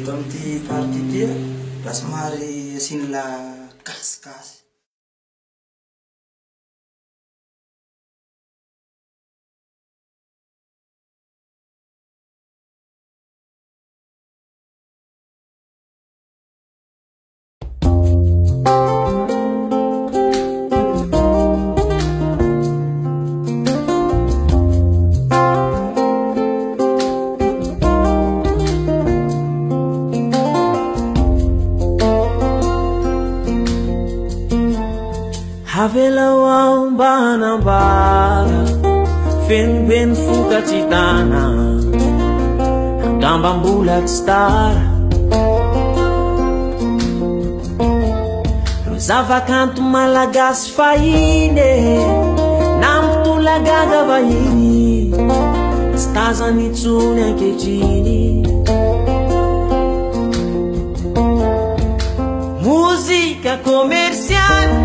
eto amin'ity party ity la somary asiny la kasikasy. Avelao ao mba hanambara fenobeny fokatsy tana angambam-bola tsy tara ro zavakanto malagasy fahiny na mitolagaga vahiny tsy tazany itsony ankehitriny mozika komersialy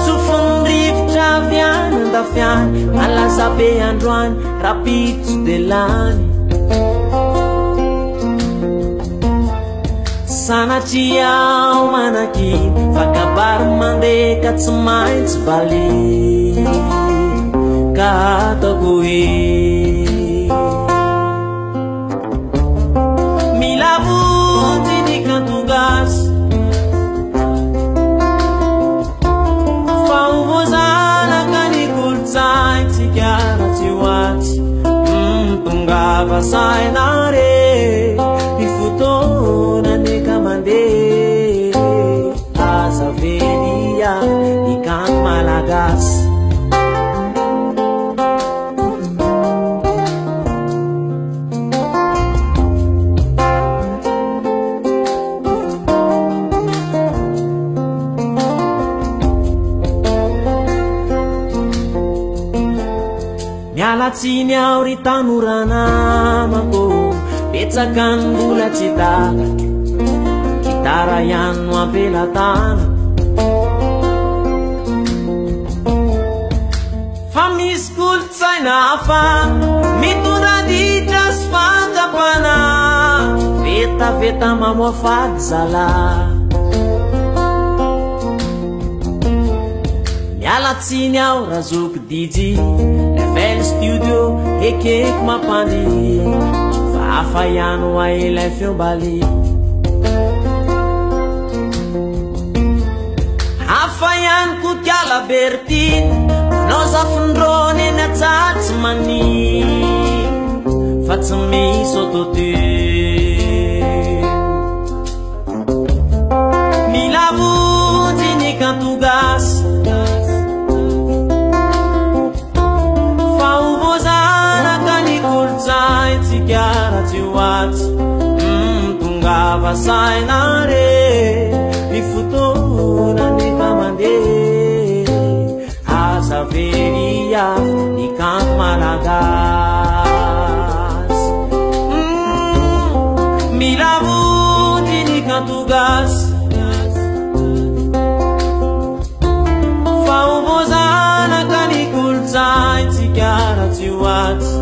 tsofondrivotra viany andafiany malaza be androany rapitso delany sanatria ao manakiny fakabary mandeka tsy maintsy vali ka ataoko hoe milavonjy ny kanto gasy tongava sainare ifotona neka mandeha azavelia ny kanto malagasy mialatsiny ao ry tanoranamako betsakany mbola tsy talaky gitara ihany no ampelatana fa misy kolotsaina hafa mitondraditra sy fandapana vetaveta mamoa fady zala mialatsiny ao razoko diji level studio ekeko mampany fa hafa ihany ho ailay feombali hafa ihany kotiala bertiny manao zafindrony eny atsatsy mani fa tsy misy autotune milavonjy ny kanto gasy tongava sainare ifotona neka mandeha azavelia ny kanto malagasy milavonjy ny kanto gasy fa ovozanaka ny kolotsaintsika ratsy oatsy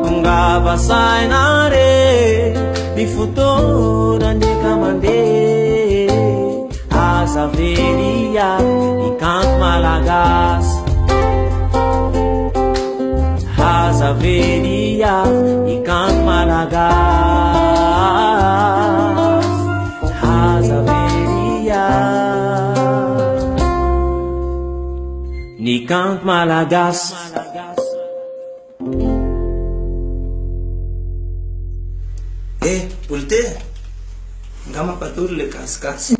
tongava sainare ifotona neka mandeha azavelia ny kanto malagasy azavelia ny kanto malagasy azavelia ny kanto malagasy polite nga mampatory le kasikasy